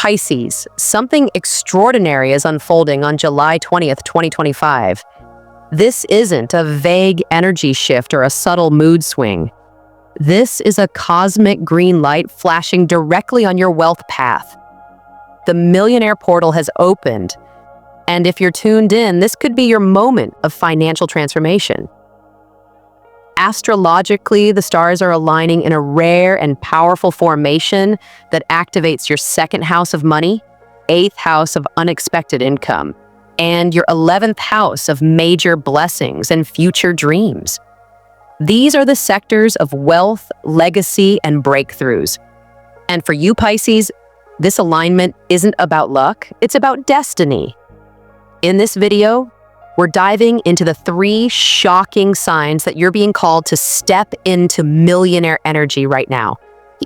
Pisces, something extraordinary is unfolding on July 20th, 2025. This isn't a vague energy shift or a subtle mood swing. This is a cosmic green light flashing directly on your wealth path. The Millionaire Portal has opened, and if you're tuned in, this could be your moment of financial transformation. Astrologically, the stars are aligning in a rare and powerful formation that activates your second house of money, eighth house of unexpected income, and your 11th house of major blessings and future dreams. These are the sectors of wealth, legacy, and breakthroughs. And for you, Pisces, this alignment isn't about luck, it's about destiny. In this video, we're diving into the 3 shocking signs that you're being called to step into millionaire energy right now.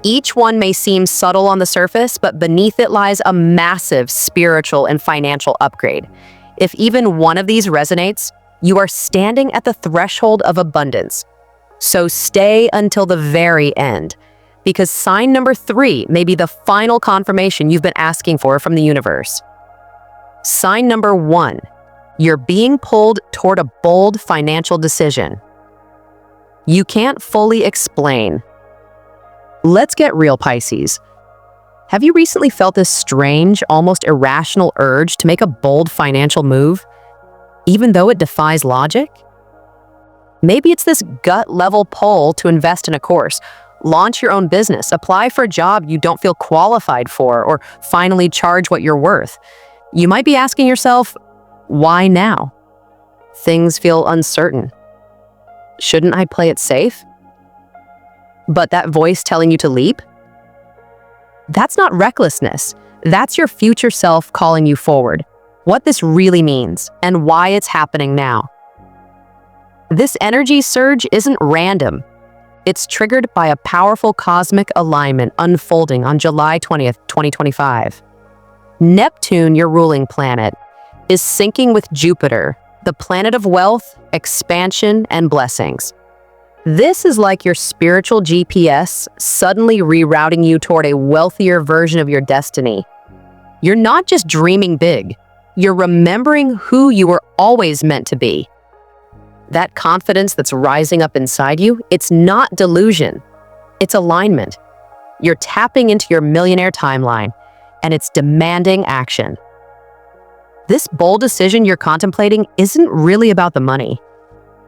Each one may seem subtle on the surface, but beneath it lies a massive spiritual and financial upgrade. If even one of these resonates, you are standing at the threshold of abundance. So stay until the very end, because sign number 3 may be the final confirmation you've been asking for from the universe. Sign number 1. You're being pulled toward a bold financial decision. You can't fully explain. Let's get real, Pisces. Have you recently felt this strange, almost irrational urge to make a bold financial move, even though it defies logic? Maybe it's this gut-level pull to invest in a course, launch your own business, apply for a job you don't feel qualified for, or finally charge what you're worth. You might be asking yourself, why now? Things feel uncertain. Shouldn't I play it safe? But that voice telling you to leap? That's not recklessness. That's your future self calling you forward. What this really means and why it's happening now. This energy surge isn't random. It's triggered by a powerful cosmic alignment unfolding on July 20th, 2025. Neptune, your ruling planet, is syncing with Jupiter, the planet of wealth, expansion, and blessings. This is like your spiritual GPS suddenly rerouting you toward a wealthier version of your destiny. You're not just dreaming big, you're remembering who you were always meant to be. That confidence that's rising up inside you, it's not delusion, it's alignment. You're tapping into your millionaire timeline, and it's demanding action. This bold decision you're contemplating isn't really about the money.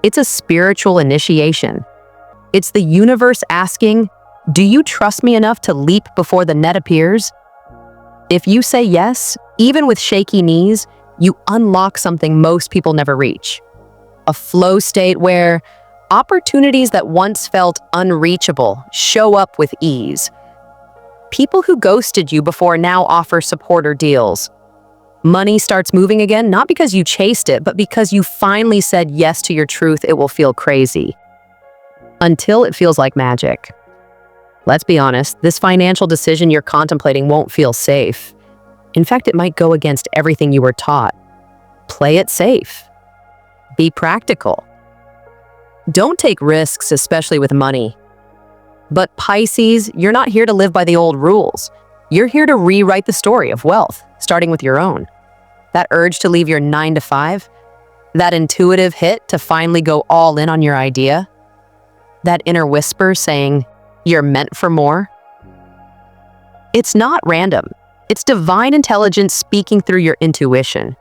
It's a spiritual initiation. It's the universe asking, do you trust me enough to leap before the net appears? If you say yes, even with shaky knees, you unlock something most people never reach. A flow state where opportunities that once felt unreachable show up with ease. People who ghosted you before now offer support or deals. Money starts moving again, not because you chased it, but because you finally said yes to your truth. It will feel crazy. Until it feels like magic. Let's be honest, this financial decision you're contemplating won't feel safe. In fact, it might go against everything you were taught. Play it safe. Be practical. Don't take risks, especially with money. But Pisces, you're not here to live by the old rules. You're here to rewrite the story of wealth, starting with your own. That urge to leave your 9-to-5, that intuitive hit to finally go all in on your idea, that inner whisper saying, you're meant for more. It's not random. It's divine intelligence speaking through your intuition.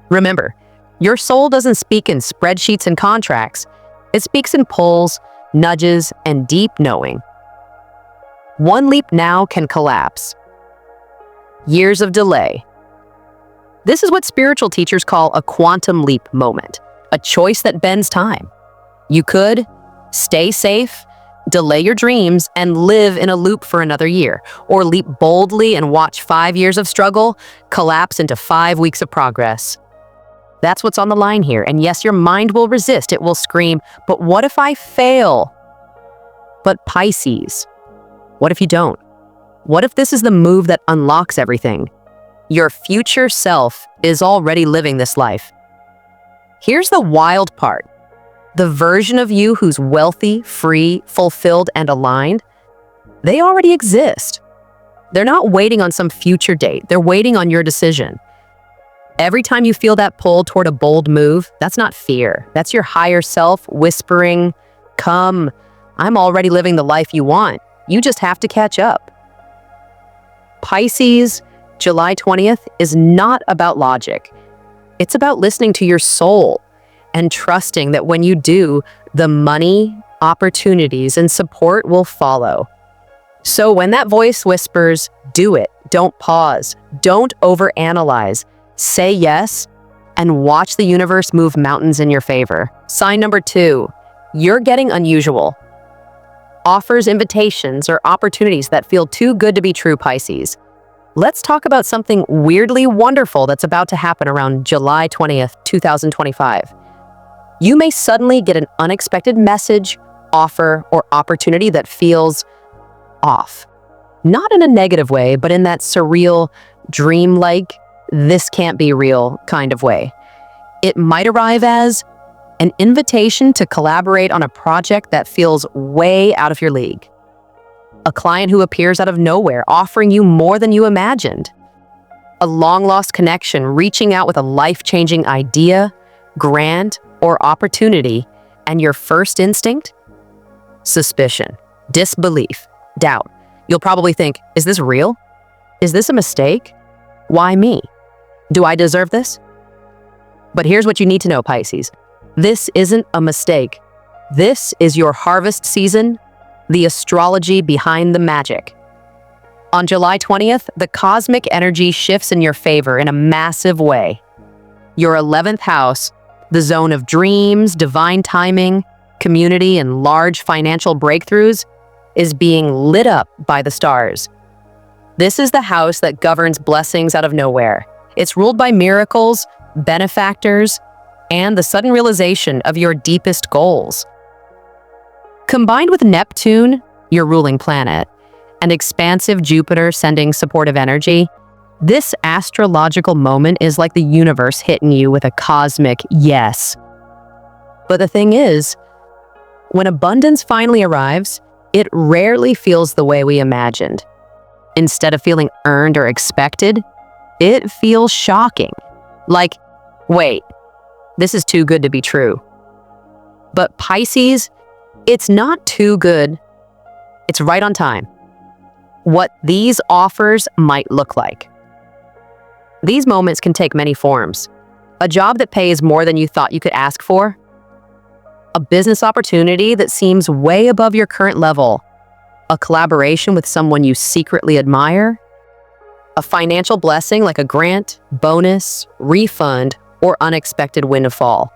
Remember, your soul doesn't speak in spreadsheets and contracts. It speaks in pulls, nudges, and deep knowing. One leap now can collapse. Years of delay. This is what spiritual teachers call a quantum leap moment, a choice that bends time. You could stay safe, delay your dreams, and live in a loop for another year, or leap boldly and watch 5 years of struggle collapse into 5 weeks of progress. That's what's on the line here, and yes, your mind will resist. It will scream, but what if I fail? But Pisces, what if you don't? What if this is the move that unlocks everything? Your future self is already living this life. Here's the wild part. The version of you who's wealthy, free, fulfilled, and aligned, they already exist. They're not waiting on some future date. They're waiting on your decision. Every time you feel that pull toward a bold move, that's not fear. That's your higher self whispering, "Come, I'm already living the life you want. You just have to catch up." Pisces, July 20th is not about logic. It's about listening to your soul and trusting that when you do, the money, opportunities, and support will follow. So when that voice whispers, do it, don't pause, don't overanalyze, say yes, and watch the universe move mountains in your favor. Sign number 2, you're getting unusual. Offers, invitations, or opportunities that feel too good to be true, Pisces. Let's talk about something weirdly wonderful that's about to happen around July 20th, 2025. You may suddenly get an unexpected message, offer, or opportunity that feels off. Not in a negative way, but in that surreal, dreamlike, this can't be real kind of way. It might arrive as an invitation to collaborate on a project that feels way out of your league. A client who appears out of nowhere, offering you more than you imagined. A long-lost connection reaching out with a life-changing idea, grant, or opportunity, and your first instinct? Suspicion, disbelief, doubt. You'll probably think, is this real? Is this a mistake? Why me? Do I deserve this? But here's what you need to know, Pisces. This isn't a mistake. This is your harvest season, the astrology behind the magic. On July 20th, the cosmic energy shifts in your favor in a massive way. Your 11th house, the zone of dreams, divine timing, community, and large financial breakthroughs, is being lit up by the stars. This is the house that governs blessings out of nowhere. It's ruled by miracles, benefactors, and the sudden realization of your deepest goals. Combined with Neptune, your ruling planet, and expansive Jupiter sending supportive energy, this astrological moment is like the universe hitting you with a cosmic yes. But the thing is, when abundance finally arrives, it rarely feels the way we imagined. Instead of feeling earned or expected, it feels shocking. Like, wait, this is too good to be true. But Pisces, it's not too good. It's right on time. What these offers might look like. These moments can take many forms. A job that pays more than you thought you could ask for. A business opportunity that seems way above your current level. A collaboration with someone you secretly admire. A financial blessing like a grant, bonus, refund, or unexpected windfall.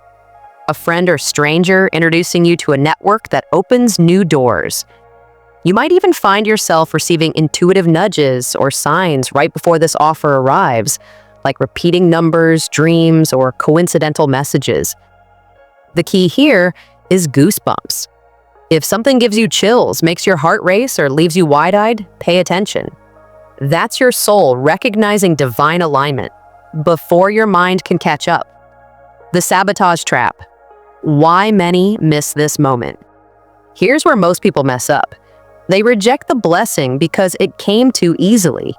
A friend or stranger introducing you to a network that opens new doors. You might even find yourself receiving intuitive nudges or signs right before this offer arrives, like repeating numbers, dreams, or coincidental messages. The key here is goosebumps. If something gives you chills, makes your heart race, or leaves you wide-eyed, pay attention. That's your soul recognizing divine alignment before your mind can catch up. The sabotage trap. Why many miss this moment? Here's where most people mess up. They reject the blessing because it came too easily.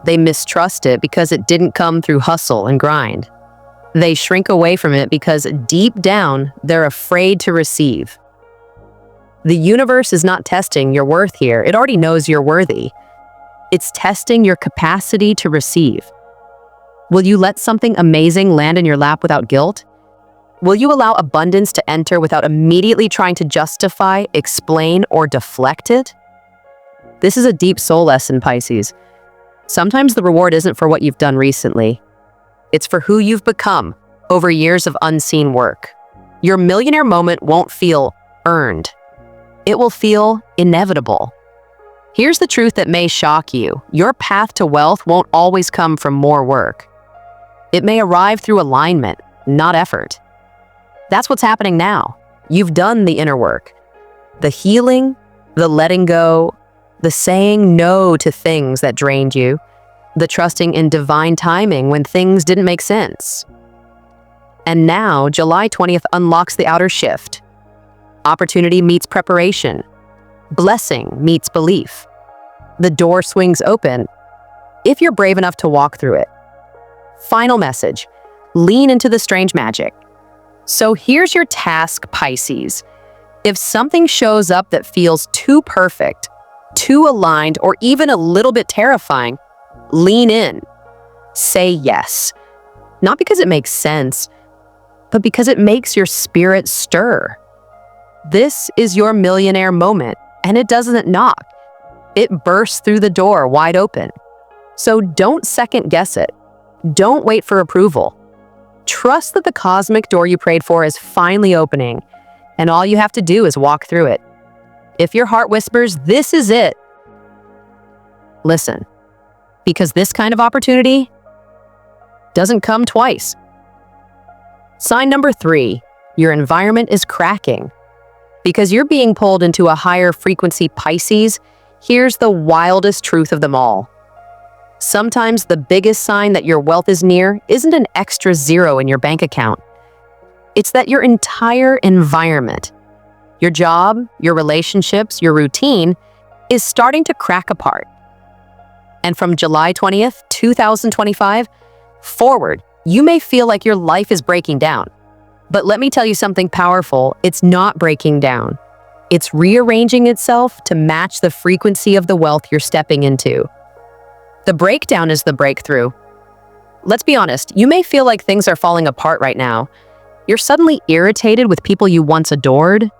They mistrust it because it didn't come through hustle and grind. They shrink away from it because deep down, they're afraid to receive. The universe is not testing your worth here. It already knows you're worthy. It's testing your capacity to receive. Will you let something amazing land in your lap without guilt? Will you allow abundance to enter without immediately trying to justify, explain, or deflect it? This is a deep soul lesson, Pisces. Sometimes the reward isn't for what you've done recently. It's for who you've become over years of unseen work. Your millionaire moment won't feel earned. It will feel inevitable. Here's the truth that may shock you. Your path to wealth won't always come from more work. It may arrive through alignment, not effort. That's what's happening now. You've done the inner work. The healing, the letting go, the saying no to things that drained you, the trusting in divine timing when things didn't make sense. And now, July 20th unlocks the outer shift. Opportunity meets preparation. Blessing meets belief. The door swings open, if you're brave enough to walk through it. Final message: lean into the strange magic. So here's your task, Pisces. If something shows up that feels too perfect, too aligned, or even a little bit terrifying, lean in. Say yes. Not because it makes sense, but because it makes your spirit stir. This is your millionaire moment, and it doesn't knock. It bursts through the door wide open. So don't second guess it. Don't wait for approval. Trust that the cosmic door you prayed for is finally opening, and all you have to do is walk through it. If your heart whispers, "This is it," listen, because this kind of opportunity doesn't come twice. Sign number 3, your environment is cracking. Because you're being pulled into a higher frequency, Pisces, here's the wildest truth of them all. Sometimes the biggest sign that your wealth is near isn't an extra zero in your bank account. It's that your entire environment, your job, your relationships, your routine, is starting to crack apart. And from July 20th, 2025, forward, you may feel like your life is breaking down. But let me tell you something powerful. It's not breaking down. It's rearranging itself to match the frequency of the wealth you're stepping into. The breakdown is the breakthrough. Let's be honest, you may feel like things are falling apart right now. You're suddenly irritated with people you once adored.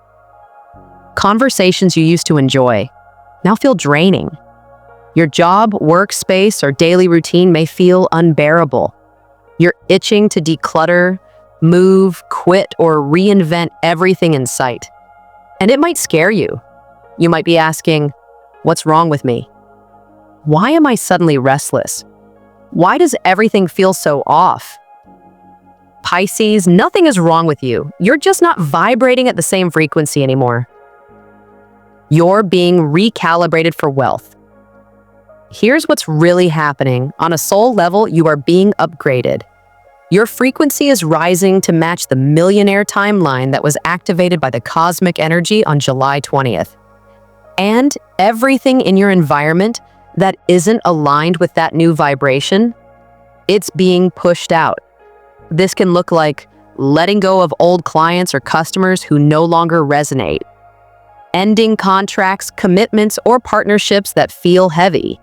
Conversations you used to enjoy now feel draining. Your job, workspace, or daily routine may feel unbearable. You're itching to declutter, move, quit, or reinvent everything in sight. And it might scare you. You might be asking, what's wrong with me? Why am I suddenly restless? Why does everything feel so off? Pisces, nothing is wrong with you. You're just not vibrating at the same frequency anymore. You're being recalibrated for wealth. Here's what's really happening. On a soul level, you are being upgraded. Your frequency is rising to match the millionaire timeline that was activated by the cosmic energy on July 20th. And everything in your environment that isn't aligned with that new vibration, it's being pushed out. This can look like letting go of old clients or customers who no longer resonate, ending contracts, commitments, or partnerships that feel heavy,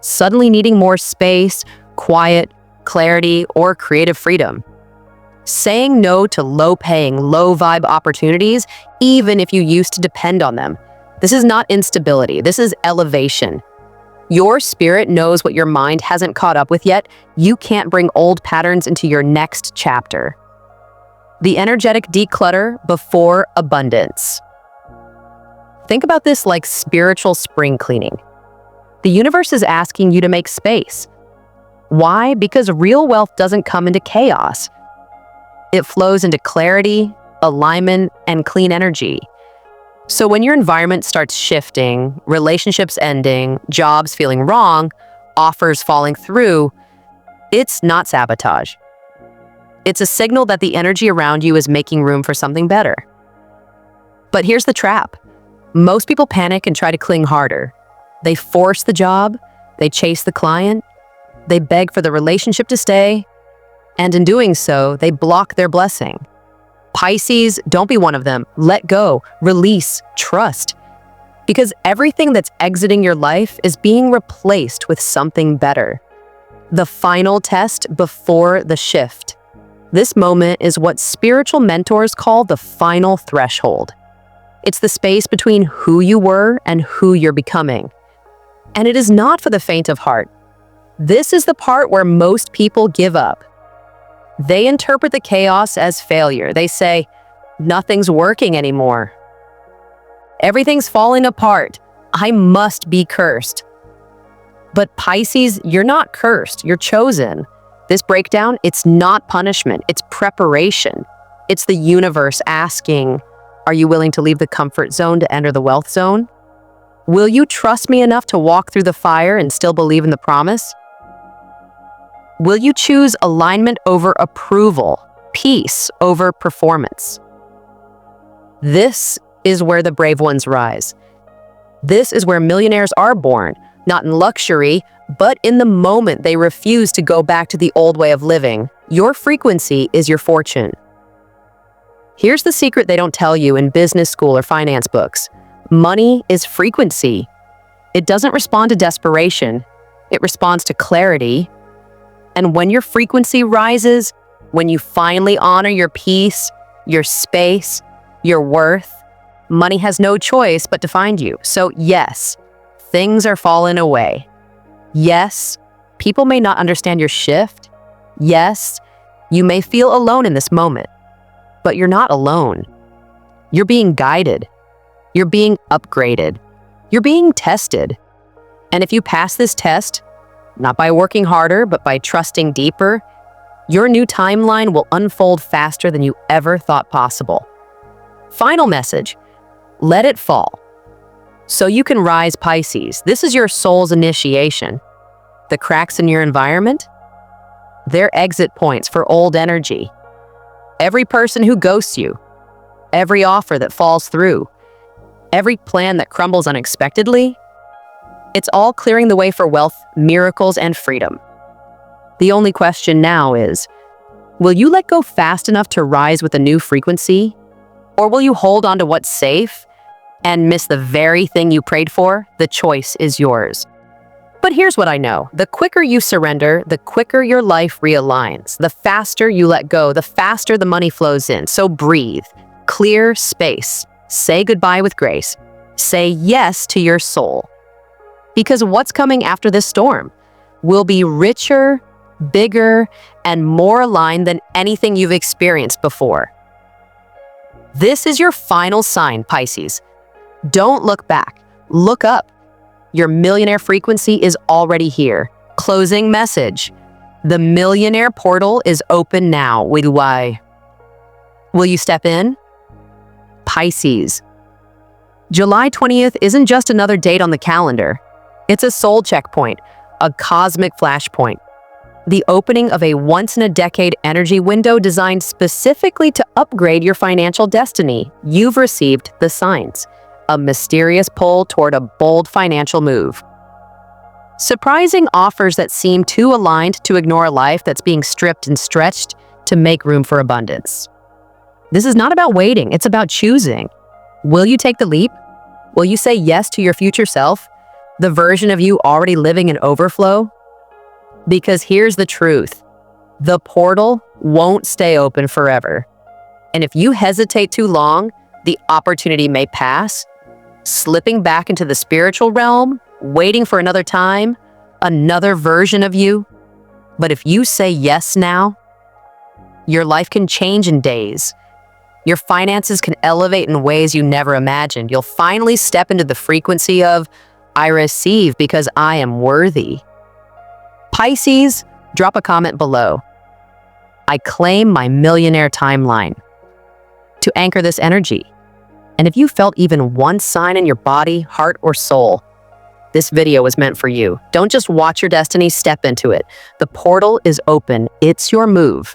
suddenly needing more space, quiet, clarity, or creative freedom. Saying no to low-paying, low-vibe opportunities, even if you used to depend on them. This is not instability, this is elevation. Your spirit knows what your mind hasn't caught up with yet. You can't bring old patterns into your next chapter. The energetic declutter before abundance. Think about this like spiritual spring cleaning. The universe is asking you to make space. Why? Because real wealth doesn't come into chaos. It flows into clarity, alignment, and clean energy. So when your environment starts shifting, relationships ending, jobs feeling wrong, offers falling through, it's not sabotage. It's a signal that the energy around you is making room for something better. But here's the trap. Most people panic and try to cling harder. They force the job, they chase the client, they beg for the relationship to stay, and in doing so, they block their blessing. Pisces, don't be one of them. Let go, release, trust. Because everything that's exiting your life is being replaced with something better. The final test before the shift. This moment is what spiritual mentors call the final threshold. It's the space between who you were and who you're becoming. And it is not for the faint of heart. This is the part where most people give up. They interpret the chaos as failure. They say, nothing's working anymore. Everything's falling apart. I must be cursed. But Pisces, you're not cursed. You're chosen. This breakdown, it's not punishment. It's preparation. It's the universe asking, are you willing to leave the comfort zone to enter the wealth zone? Will you trust me enough to walk through the fire and still believe in the promise? Will you choose alignment over approval, peace over performance? This is where the brave ones rise. This is where millionaires are born, not in luxury, but in the moment they refuse to go back to the old way of living. Your frequency is your fortune. Here's the secret they don't tell you in business school or finance books. Money is frequency. It doesn't respond to desperation. It responds to clarity. And when your frequency rises, when you finally honor your peace, your space, your worth, money has no choice but to find you. So yes, things are falling away. Yes, people may not understand your shift. Yes, you may feel alone in this moment, but you're not alone. You're being guided. You're being upgraded. You're being tested. And if you pass this test, not by working harder, but by trusting deeper, your new timeline will unfold faster than you ever thought possible. Final message, let it fall. So you can rise, Pisces. This is your soul's initiation. The cracks in your environment, they're exit points for old energy. Every person who ghosts you, every offer that falls through, every plan that crumbles unexpectedly, it's all clearing the way for wealth, miracles, and freedom. The only question now is, will you let go fast enough to rise with a new frequency? Or will you hold on to what's safe and miss the very thing you prayed for? The choice is yours. But here's what I know. The quicker you surrender, the quicker your life realigns. The faster you let go, the faster the money flows in. So breathe, clear space, say goodbye with grace, say yes to your soul. Because what's coming after this storm will be richer, bigger, and more aligned than anything you've experienced before. This is your final sign, Pisces. Don't look back, look up. Your millionaire frequency is already here. Closing message. The Millionaire Portal is open now. Why? Will you step in? Pisces. July 20th isn't just another date on the calendar. It's a soul checkpoint, a cosmic flashpoint. The opening of a once-in-a-decade energy window designed specifically to upgrade your financial destiny. You've received the signs. A mysterious pull toward a bold financial move. Surprising offers that seem too aligned to ignore a life that's being stripped and stretched to make room for abundance. This is not about waiting, it's about choosing. Will you take the leap? Will you say yes to your future self? The version of you already living in overflow? Because here's the truth. The portal won't stay open forever. And if you hesitate too long, the opportunity may pass, slipping back into the spiritual realm, waiting for another time, another version of you. But if you say yes now, your life can change in days. Your finances can elevate in ways you never imagined. You'll finally step into the frequency of, I receive because I am worthy. Pisces, drop a comment below. I claim my millionaire timeline. To anchor this energy. And if you felt even one sign in your body, heart, or soul, this video was meant for you. Don't just watch your destiny, step into it. The portal is open. It's your move.